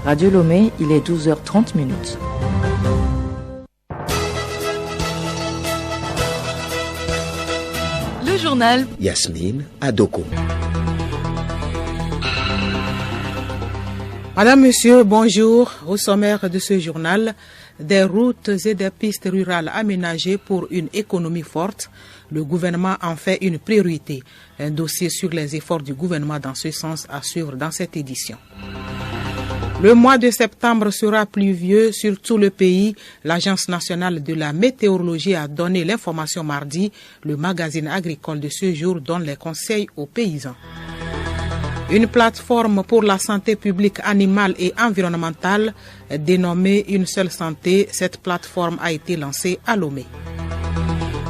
Radio Lomé, il est 12h30 minutes. Le journal Yasmine Adoko. Madame, Monsieur, bonjour. Au sommaire de ce journal, des routes et des pistes rurales aménagées pour une économie forte. Le gouvernement en fait une priorité. Un dossier sur les efforts du gouvernement dans ce sens à suivre dans cette édition. Le mois de septembre sera pluvieux sur tout le pays. L'Agence nationale de la météorologie a donné l'information mardi. Le magazine agricole de ce jour donne les conseils aux paysans. Une plateforme pour la santé publique animale et environnementale dénommée Une seule santé. Cette plateforme a été lancée à Lomé.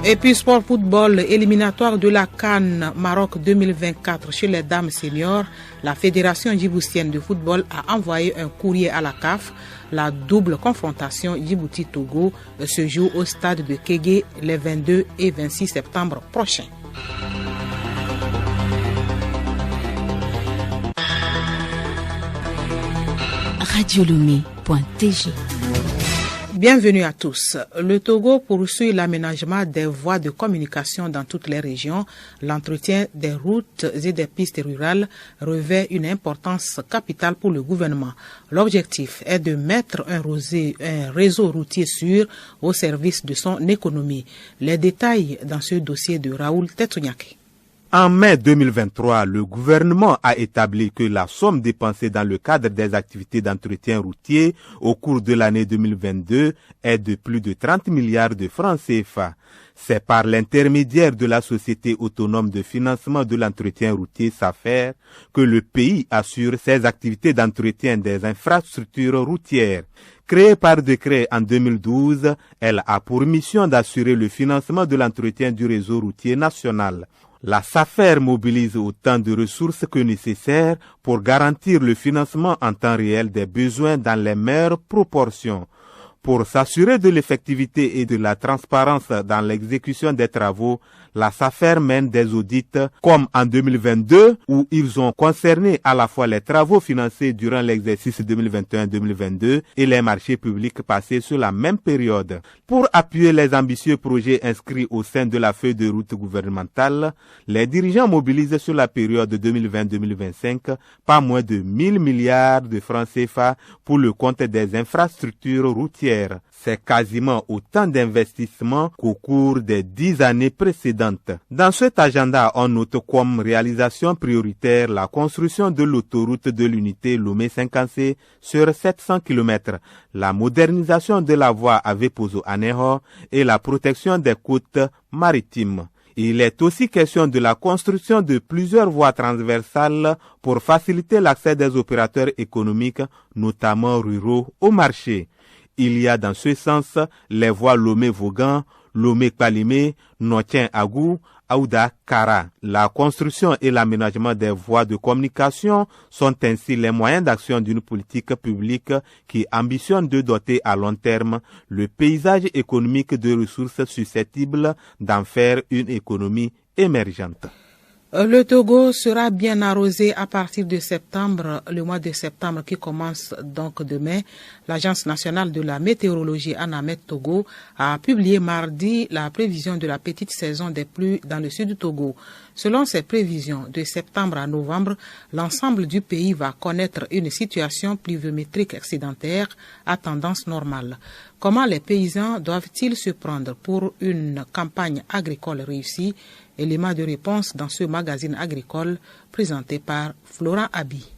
Et puis sport football éliminatoire de la CAN Maroc 2024 chez les dames seniors. La Fédération djiboutienne de football a envoyé un courrier à la CAF. La double confrontation Djibouti-Togo se joue au stade de Kégué les 22 et 26 septembre prochains. radiolomé.tg. Bienvenue à tous. Le Togo poursuit l'aménagement des voies de communication dans toutes les régions. L'entretien des routes et des pistes rurales revêt une importance capitale pour le gouvernement. L'objectif est de mettre un réseau routier sûr au service de son économie. Les détails dans ce dossier de Raoul Tetounyake. En mai 2023, le gouvernement a établi que la somme dépensée dans le cadre des activités d'entretien routier au cours de l'année 2022 est de plus de 30 milliards de francs CFA. C'est par l'intermédiaire de la Société autonome de financement de l'entretien routier SAFER que le pays assure ses activités d'entretien des infrastructures routières. Créée par décret en 2012, elle a pour mission d'assurer le financement de l'entretien du réseau routier national. La SAFER mobilise autant de ressources que nécessaire pour garantir le financement en temps réel des besoins dans les meilleures proportions. Pour s'assurer de l'effectivité et de la transparence dans l'exécution des travaux, la SAFER mène des audits comme en 2022 où ils ont concerné à la fois les travaux financés durant l'exercice 2021-2022 et les marchés publics passés sur la même période. Pour appuyer les ambitieux projets inscrits au sein de la feuille de route gouvernementale, les dirigeants mobilisent sur la période 2020-2025 pas moins de 1000 milliards de francs CFA pour le compte des infrastructures routières. C'est quasiment autant d'investissements qu'au cours des 10 années précédentes. Dans cet agenda, on note comme réalisation prioritaire la construction de l'autoroute de l'unité Lomé-50C sur 700 km, la modernisation de la voie Avepozo-Aneho et la protection des côtes maritimes. Il est aussi question de la construction de plusieurs voies transversales pour faciliter l'accès des opérateurs économiques, notamment ruraux, au marché. Il y a dans ce sens les voies Lomé-Vogan, Lomé-Kpalimé, Notien-Agou, Aouda-Kara. La construction et l'aménagement des voies de communication sont ainsi les moyens d'action d'une politique publique qui ambitionne de doter à long terme le paysage économique de ressources susceptibles d'en faire une économie émergente. Le Togo sera bien arrosé à partir de septembre, le mois de septembre qui commence donc demain. L'Agence nationale de la météorologie ANAMET Togo a publié mardi la prévision de la petite saison des pluies dans le sud du Togo. Selon ces prévisions, de septembre à novembre, l'ensemble du pays va connaître une situation pluviométrique excédentaire à tendance normale. Comment les paysans doivent-ils se prendre pour une campagne agricole réussie? Élément de réponse dans ce magazine agricole présenté par Florent Abi.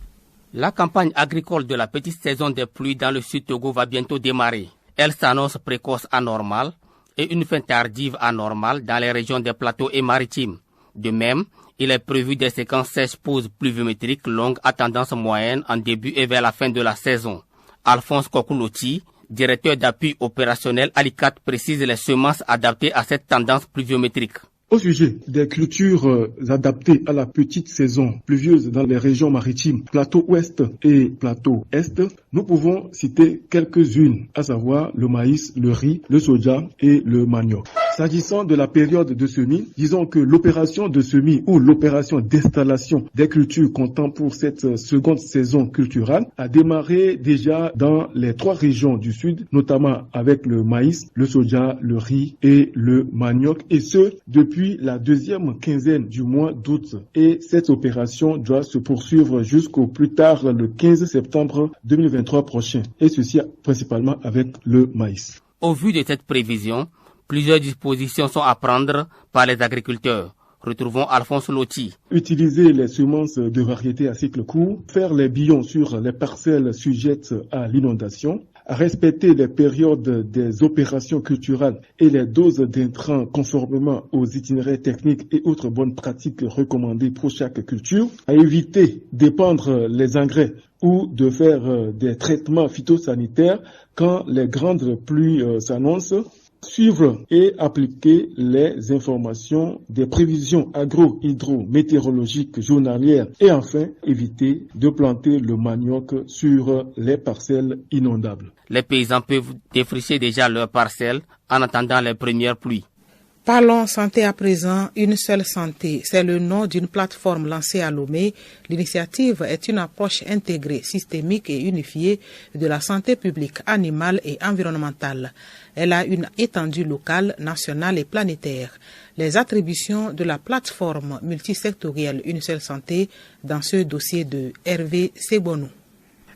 La campagne agricole de la petite saison des pluies dans le sud Togo va bientôt démarrer. Elle s'annonce précoce anormale et une fin tardive anormale dans les régions des plateaux et maritimes. De même, il est prévu des séquences sèches-pauses pluviométriques longues à tendance moyenne en début et vers la fin de la saison. Alphonse Kokouloti, directeur d'appui opérationnel à l'ICAT, précise les semences adaptées à cette tendance pluviométrique. Au sujet des cultures adaptées à la petite saison pluvieuse dans les régions maritimes, plateau ouest et plateau est, nous pouvons citer quelques-unes, à savoir le maïs, le riz, le soja et le manioc. S'agissant de la période de semis, disons que l'opération de semis ou l'opération d'installation des cultures comptant pour cette seconde saison culturelle a démarré déjà dans les 3 régions du sud, notamment avec le maïs, le soja, le riz et le manioc, et ce, depuis la deuxième quinzaine du mois d'août. Et cette opération doit se poursuivre jusqu'au plus tard le 15 septembre 2023 prochain, et ceci principalement avec le maïs. Au vu de cette prévision, plusieurs dispositions sont à prendre par les agriculteurs. Retrouvons Alphonse Loti. Utiliser les semences de variétés à cycle court, faire les billons sur les parcelles sujettes à l'inondation, respecter les périodes des opérations culturelles et les doses d'intrants conformément aux itinéraires techniques et autres bonnes pratiques recommandées pour chaque culture, à éviter d'épandre les engrais ou de faire des traitements phytosanitaires quand les grandes pluies s'annoncent, suivre et appliquer les informations des prévisions agro-hydro-météorologiques journalières et enfin éviter de planter le manioc sur les parcelles inondables. Les paysans peuvent défricher déjà leurs parcelles en attendant les premières pluies. Parlons santé à présent, une seule santé. C'est le nom d'une plateforme lancée à Lomé. L'initiative est une approche intégrée, systémique et unifiée de la santé publique, animale et environnementale. Elle a une étendue locale, nationale et planétaire. Les attributions de la plateforme multisectorielle Une seule santé dans ce dossier de Hervé Sebonou.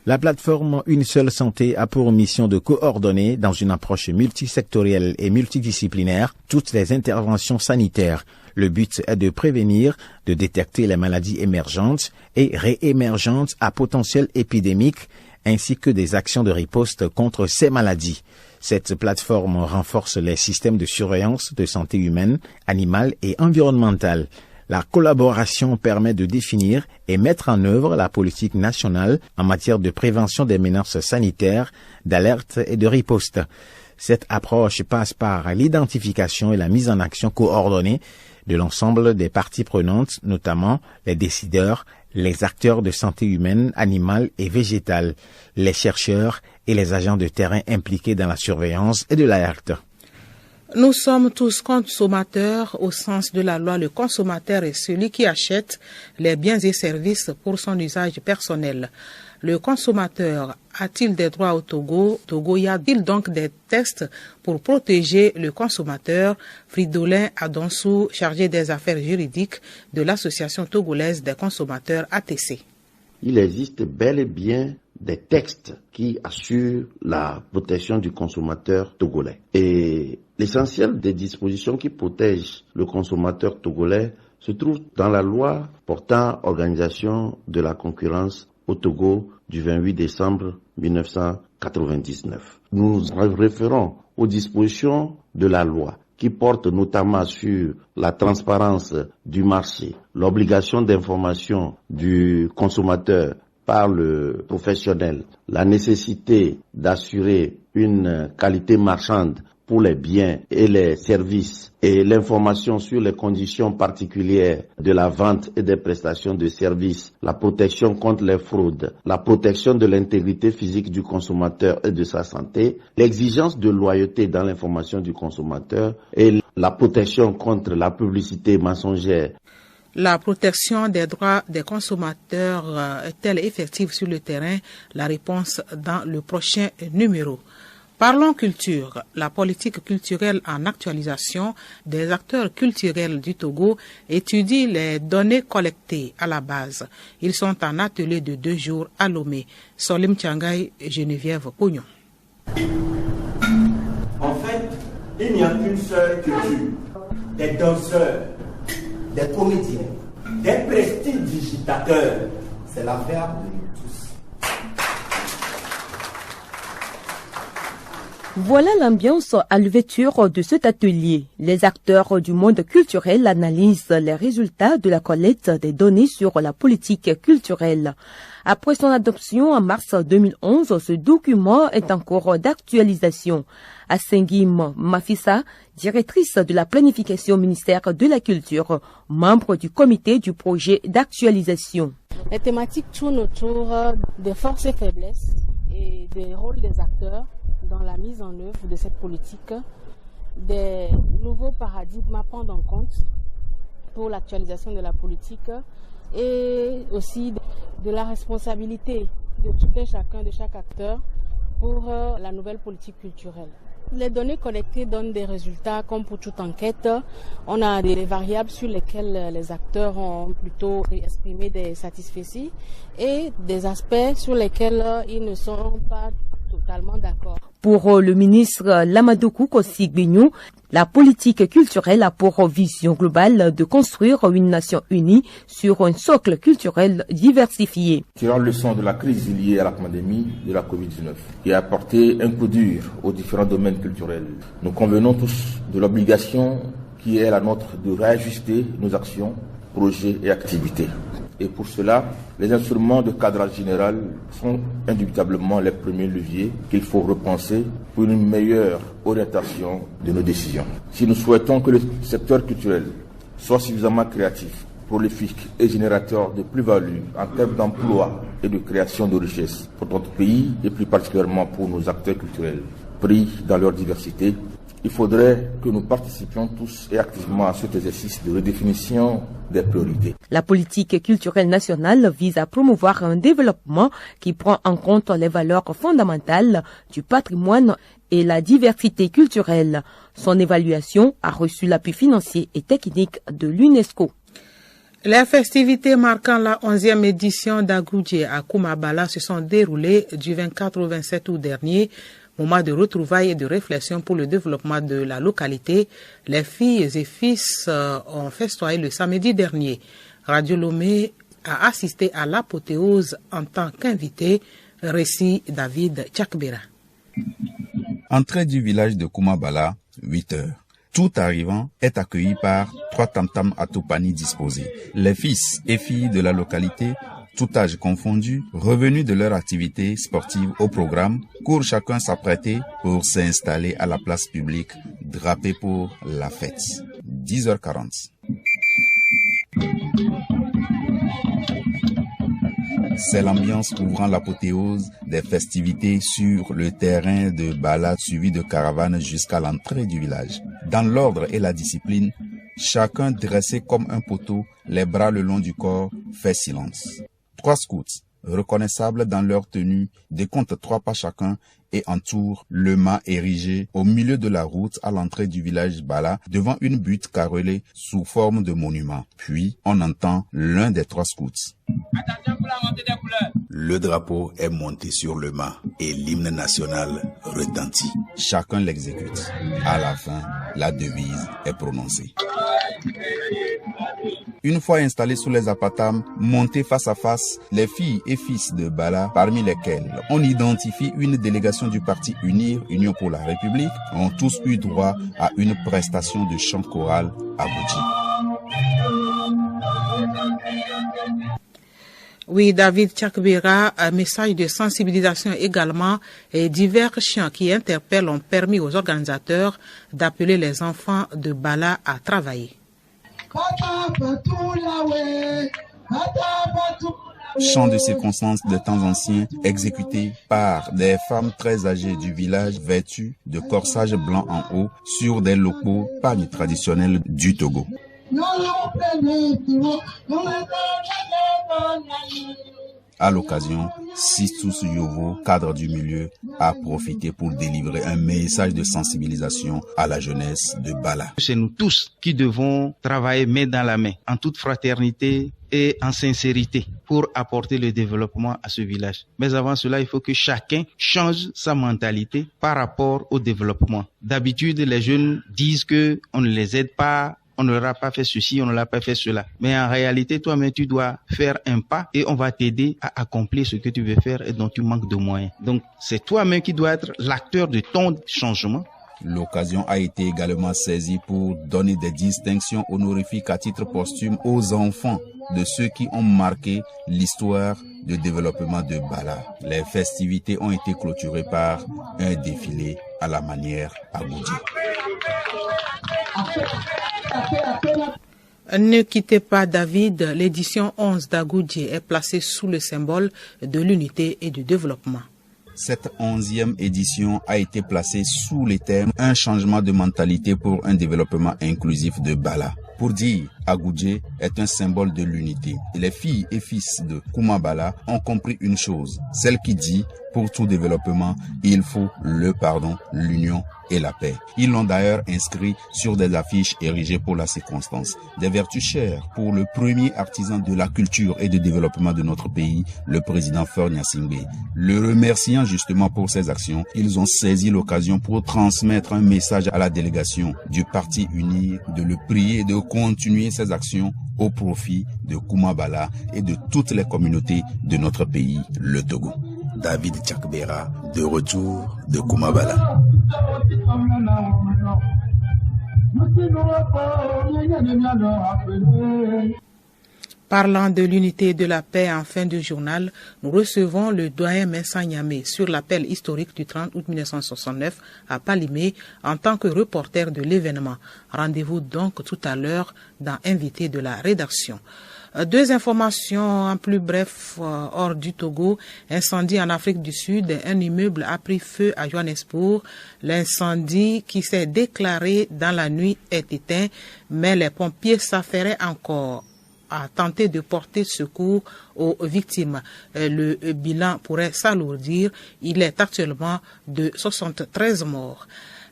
La plateforme Une seule santé a pour mission de coordonner, dans une approche multisectorielle et multidisciplinaire, toutes les interventions sanitaires. Le but est de prévenir, de détecter les maladies émergentes et réémergentes à potentiel épidémique, ainsi que des actions de riposte contre ces maladies. Cette plateforme renforce les systèmes de surveillance de santé humaine, animale et environnementale. La collaboration permet de définir et mettre en œuvre la politique nationale en matière de prévention des menaces sanitaires, d'alerte et de riposte. Cette approche passe par l'identification et la mise en action coordonnée de l'ensemble des parties prenantes, notamment les décideurs, les acteurs de santé humaine, animale et végétale, les chercheurs et les agents de terrain impliqués dans la surveillance et de l'alerte. Nous sommes tous consommateurs au sens de la loi. Le consommateur est celui qui achète les biens et services pour son usage personnel. Le consommateur a-t-il des droits au Togo? Togo, y a-t-il donc des tests pour protéger le consommateur? Fridolin Adonsou, chargé des affaires juridiques de l'Association togolaise des consommateurs ATC. Il existe bel et bien des textes qui assurent la protection du consommateur togolais. Et l'essentiel des dispositions qui protègent le consommateur togolais se trouve dans la loi portant organisation de la concurrence au Togo du 28 décembre 1999. Nous nous référons aux dispositions de la loi qui portent notamment sur la transparence du marché, l'obligation d'information du consommateur par le professionnel, la nécessité d'assurer une qualité marchande pour les biens et les services et l'information sur les conditions particulières de la vente et des prestations de services, la protection contre les fraudes, la protection de l'intégrité physique du consommateur et de sa santé, l'exigence de loyauté dans l'information du consommateur et la protection contre la publicité mensongère. La protection des droits des consommateurs est-elle effective sur le terrain? La réponse dans le prochain numéro. Parlons culture. La politique culturelle en actualisation des acteurs culturels du Togo étudie les données collectées à la base. Ils sont en atelier de 2 jours à Lomé. Solim Tchangay et Geneviève Pognon. En fait, il n'y a qu'une seule culture. Des danseurs, des comédiens, des prestidigitateurs. C'est l'affaire de tous. Voilà l'ambiance à l'ouverture de cet atelier. Les acteurs du monde culturel analysent les résultats de la collecte des données sur la politique culturelle. Après son adoption en mars 2011, ce document est en cours d'actualisation. Assengim Mafissa, directrice de la planification au ministère de la Culture, membre du comité du projet d'actualisation. Les thématiques tournent autour des forces et faiblesses et des rôles des acteurs dans la mise en œuvre de cette politique, des nouveaux paradigmes à prendre en compte pour l'actualisation de la politique et aussi de la responsabilité de tout et chacun, de chaque acteur pour la nouvelle politique culturelle. Les données collectées donnent des résultats comme pour toute enquête. On a des variables sur lesquelles les acteurs ont plutôt exprimé des satisfecits et des aspects sur lesquels ils ne sont pas totalement d'accord. Pour le ministre Lamadoukou Kossi-Gbignou, la politique culturelle a pour vision globale de construire une nation unie sur un socle culturel diversifié. Tirant leçon de la crise liée à la pandémie de la Covid-19 qui a apporté un coup dur aux différents domaines culturels, nous convenons tous de l'obligation qui est la nôtre de réajuster nos actions, projets et activités. Et pour cela, les instruments de cadrage général sont indubitablement les premiers leviers qu'il faut repenser pour une meilleure orientation de nos décisions. Si nous souhaitons que le secteur culturel soit suffisamment créatif, prolifique et générateur de plus-value en termes d'emploi et de création de richesses pour notre pays et plus particulièrement pour nos acteurs culturels pris dans leur diversité, il faudrait que nous participions tous et activement à cet exercice de redéfinition des priorités. La politique culturelle nationale vise à promouvoir un développement qui prend en compte les valeurs fondamentales du patrimoine et la diversité culturelle. Son évaluation a reçu l'appui financier et technique de l'UNESCO. Les festivités marquant la 11e édition d'Agoudjé à Koumabala se sont déroulées du 24 au 27 août dernier. Moment de retrouvailles et de réflexion pour le développement de la localité. Les filles et fils ont festoyé le samedi dernier. Radio Lomé a assisté à l'apothéose en tant qu'invité. Récit David Tchakbera. Entrée du village de Koumabala, 8 heures. Tout arrivant est accueilli par 3 tam-tams à Topani disposés. Les fils et filles de la localité, tout âge confondu, revenus de leur activité sportive au programme, courent chacun s'apprêter pour s'installer à la place publique, drapée pour la fête. 10h40. C'est l'ambiance ouvrant l'apothéose des festivités sur le terrain de Bala suivi de caravanes jusqu'à l'entrée du village. Dans l'ordre et la discipline, chacun dressé comme un poteau, les bras le long du corps, fait silence. 3 scouts, reconnaissables dans leur tenue, décomptent 3 pas chacun et entourent le mât érigé au milieu de la route à l'entrée du village Bala devant une butte carrelée sous forme de monument. Puis, on entend l'un des 3 scouts. Attention pour la montée des couleurs. Le drapeau est monté sur le mât et l'hymne national retentit. Chacun l'exécute. À la fin, la devise est prononcée. Une fois installés sous les apatames, montés face à face, les filles et fils de Bala, parmi lesquels on identifie une délégation du parti UNIR, Union pour la République, ont tous eu droit à une prestation de chant choral à Bouti. Oui, David Tchakbera, un message de sensibilisation également et divers chants qui interpellent ont permis aux organisateurs d'appeler les enfants de Bala à travailler. Chants de circonstances de temps anciens exécutés par des femmes très âgées du village vêtues de corsages blancs en haut sur des locaux pagnes traditionnels du Togo. À l'occasion, Sistous Yovo, cadre du milieu, a profité pour délivrer un message de sensibilisation à la jeunesse de Bala. C'est nous tous qui devons travailler main dans la main, en toute fraternité et en sincérité, pour apporter le développement à ce village. Mais avant cela, il faut que chacun change sa mentalité par rapport au développement. D'habitude, les jeunes disent que on ne les aide pas, on ne leur a pas fait ceci, on ne leur a pas fait cela. Mais en réalité, toi-même, tu dois faire un pas et on va t'aider à accomplir ce que tu veux faire et dont tu manques de moyens. Donc, c'est toi-même qui dois être l'acteur de ton changement. L'occasion a été également saisie pour donner des distinctions honorifiques à titre posthume aux enfants de ceux qui ont marqué l'histoire de développement de Bala. Les festivités ont été clôturées par un défilé à la manière Agoudji. Ne quittez pas David, l'édition 11 d'Agoudji est placée sous le symbole de l'unité et du développement. Cette 11e édition a été placée sous les thèmes « Un changement de mentalité pour un développement inclusif de Bala ». Pour dire, Agoudji est un symbole de l'unité. Et les filles et fils de Kouma Bala ont compris une chose, celle qui dit, pour tout développement, il faut le pardon, l'union et la paix. Ils l'ont d'ailleurs inscrit sur des affiches érigées pour la circonstance. Des vertus chères pour le premier artisan de la culture et du développement de notre pays, le président Faure Gnassingbé. Le remerciant justement pour ses actions, ils ont saisi l'occasion pour transmettre un message à la délégation du Parti Uni, de le prier de continuer ses actions au profit de Kouma Bala et de toutes les communautés de notre pays, le Togo. David Tchakbera, de retour de Kouma Bala. Parlant de l'unité et de la paix en fin de journal, nous recevons le doyen Mensah Niamé sur l'appel historique du 30 août 1969 à Palimé en tant que reporter de l'événement. Rendez-vous donc tout à l'heure dans Invité de la rédaction. Deux informations en plus bref hors du Togo. Incendie en Afrique du Sud. Un immeuble a pris feu à Johannesburg. L'incendie qui s'est déclaré dans la nuit est éteint, mais les pompiers s'affairaient encore à tenter de porter secours aux victimes. Le bilan pourrait s'alourdir. Il est actuellement de 73 morts.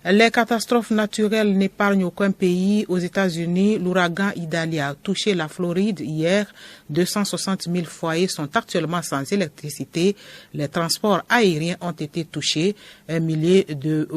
Les catastrophes naturelles n'épargnent aucun pays. Aux États-Unis, l'ouragan Idalia a touché la Floride hier. 260 000 foyers sont actuellement sans électricité. Les transports aériens ont été touchés. Un millier de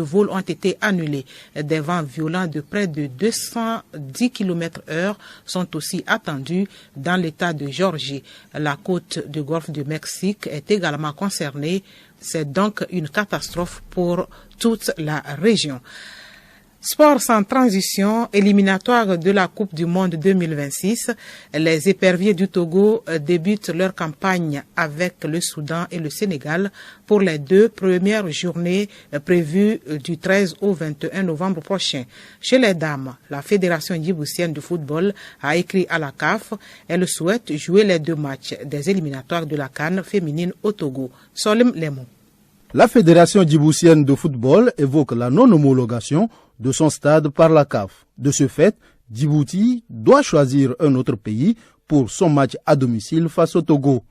vols ont été annulés. Des vents violents de près de 210 km/h sont aussi attendus dans l'État de Géorgie. La côte du golfe du Mexique est également concernée. C'est donc une catastrophe pour toute la région. Sport sans transition, éliminatoire de la Coupe du Monde 2026. Les éperviers du Togo débutent leur campagne avec le Soudan et le Sénégal pour les deux premières journées prévues du 13 au 21 novembre prochain. Chez les dames, la Fédération djiboutienne de football a écrit à la CAF. Elle souhaite jouer les deux matchs des éliminatoires de la CAN féminine au Togo. Solim Lemou. La Fédération djiboutienne de football évoque la non-homologation de son stade par la CAF. De ce fait, Djibouti doit choisir un autre pays pour son match à domicile face au Togo.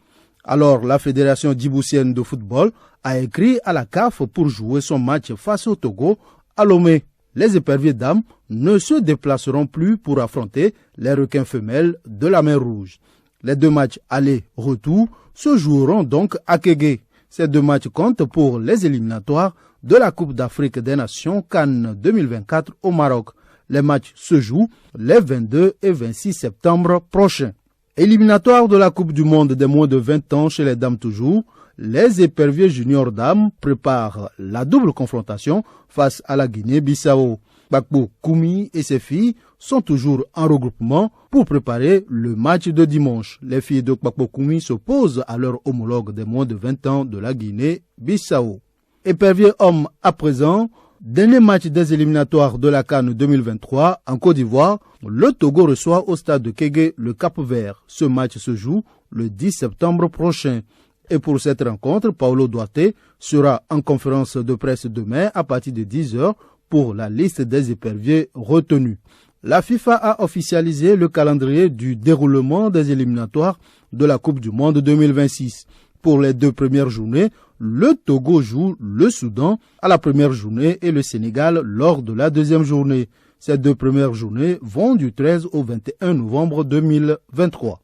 Alors, la Fédération djiboutienne de football a écrit à la CAF pour jouer son match face au Togo à Lomé. Les éperviers dames ne se déplaceront plus pour affronter les requins femelles de la mer Rouge. Les deux matchs aller-retour se joueront donc à Kégué. Ces deux matchs comptent pour les éliminatoires de la Coupe d'Afrique des Nations CAN 2024 au Maroc. Les matchs se jouent les 22 et 26 septembre prochains. Éliminatoire de la Coupe du Monde des moins de 20 ans chez les dames toujours, les éperviers juniors dames préparent la double confrontation face à la Guinée-Bissau. Bakbo Koumi et ses filles sont toujours en regroupement pour préparer le match de dimanche. Les filles de Bakbo Koumi s'opposent à leur homologue des moins de 20 ans de la Guinée-Bissau. Épervier homme à présent, dernier match des éliminatoires de la CAN 2023 en Côte d'Ivoire, le Togo reçoit au stade de Kégué le Cap-Vert. Ce match se joue le 10 septembre prochain. Et pour cette rencontre, Paulo Duarte sera en conférence de presse demain à partir de 10h pour la liste des éperviers retenus. La FIFA a officialisé le calendrier du déroulement des éliminatoires de la Coupe du Monde 2026. Pour les deux premières journées, le Togo joue le Soudan à la première journée et le Sénégal lors de la deuxième journée. Ces deux premières journées vont du 13 au 21 novembre 2023.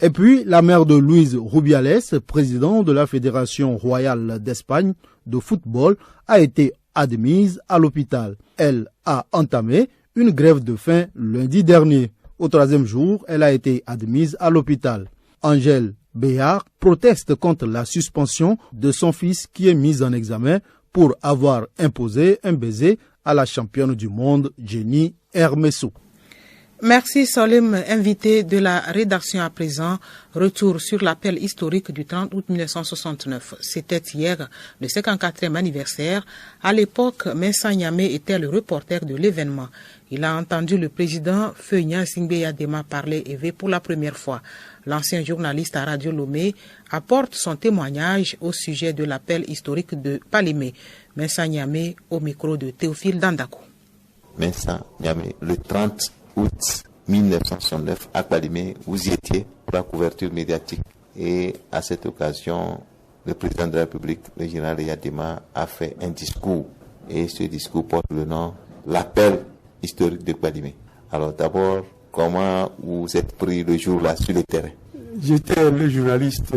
Et puis, la mère de Luis Rubiales, président de la Fédération royale d'Espagne de football, a été admise à l'hôpital. Elle a entamé une grève de faim lundi dernier. Au 3e jour, elle a été admise à l'hôpital. Angèle Béard proteste contre la suspension de son fils qui est mis en examen pour avoir imposé un baiser à la championne du monde Jenny Hermeso. Merci Solim, invité de la rédaction à présent. Retour sur l'appel historique du 30 août 1969. C'était hier le 54e anniversaire. À l'époque, Mensah Nyame était le reporter de l'événement. Il a entendu le président Feu Gnassingbé Yadema parler éveillé pour la première fois. L'ancien journaliste à Radio Lomé apporte son témoignage au sujet de l'appel historique de Palimé. Mensah Nyame au micro de Théophile Dandako. Mensah Nyame, le 30 août 1969 à Palimé, vous y étiez pour la couverture médiatique. Et à cette occasion, le président de la République, le général Yadema, a fait un discours. Et ce discours porte le nom l'appel historique de Palimé. Alors d'abord, comment vous êtes pris le jour-là sur le terrain? J'étais le journaliste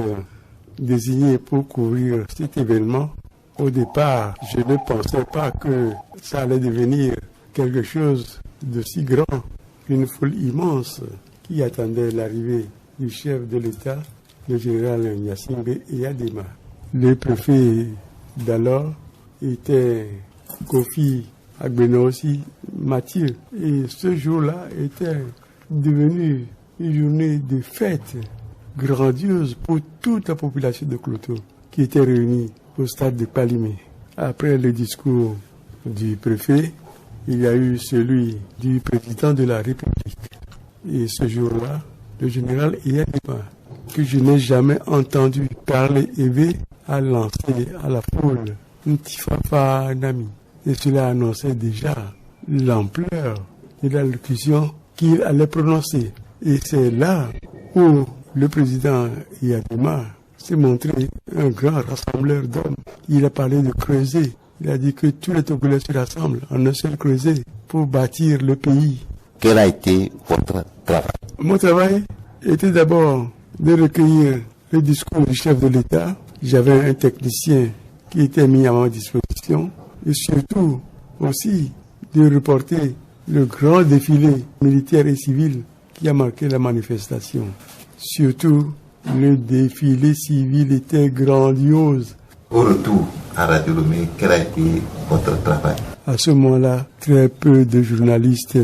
désigné pour couvrir cet événement. Au départ, je ne pensais pas que ça allait devenir quelque chose de si grand, une foule immense qui attendait l'arrivée du chef de l'État, le général Gnassingbé Yadema. Le préfet d'alors était Kofi Agbenossi Mathieu. Et ce jour-là était devenu une journée de fête grandiose pour toute la population de Kloto qui était réunie au stade de Palimé. Après le discours du préfet, il y a eu celui du président de la République. Et ce jour-là, le général Yadema, que je n'ai jamais entendu parler éveillé, a lancé à la foule Ntifafa Nami. Et cela annonçait déjà l'ampleur de l'allocution qu'il allait prononcer. Et c'est là où le président Yadema s'est montré un grand rassembleur d'hommes. Il a parlé de creuser. Il a dit que tous les Togolais se rassemblent en un seul creuset pour bâtir le pays. Quel a été votre travail? Mon travail était d'abord de recueillir le discours du chef de l'État. J'avais un technicien qui était mis à ma disposition. Et surtout aussi de reporter le grand défilé militaire et civil qui a marqué la manifestation. Surtout, le défilé civil était grandiose. Au retour à Radio Lomé, quel a été votre travail? À ce moment-là, très peu de journalistes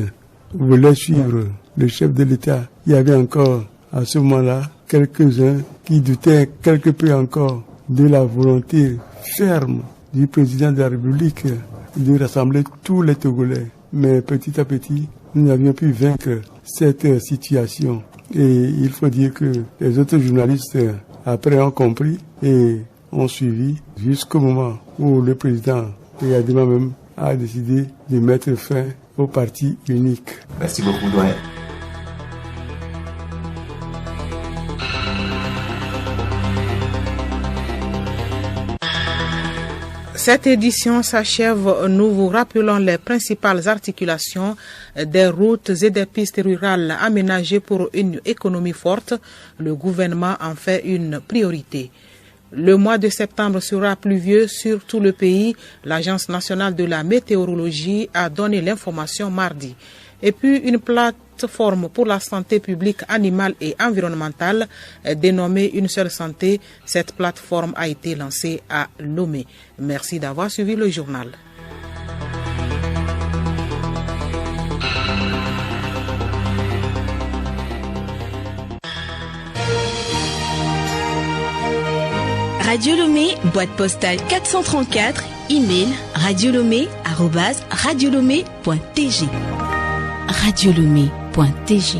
voulaient suivre le chef de l'État. Il y avait encore, à ce moment-là, quelques-uns qui doutaient quelque peu encore de la volonté ferme du président de la République de rassembler tous les Togolais. Mais petit à petit, nous avions pu vaincre cette situation. Et il faut dire que les autres journalistes, après, ont compris et ont suivi jusqu'au moment où le président Yadema même a décidé de mettre fin au parti unique. Merci beaucoup, doyen. Cette édition s'achève. Nous vous rappelons les principales articulations des routes et des pistes rurales aménagées pour une économie forte. Le gouvernement en fait une priorité. Le mois de septembre sera pluvieux sur tout le pays. L'Agence nationale de la météorologie a donné l'information mardi. Et puis une plateforme pour la santé publique animale et environnementale dénommée Une seule santé. Cette plateforme a été lancée à Lomé. Merci d'avoir suivi le journal. Radio Lomé, boîte postale 434, email radiolomé@radiolomé.tg. radiolomé.tg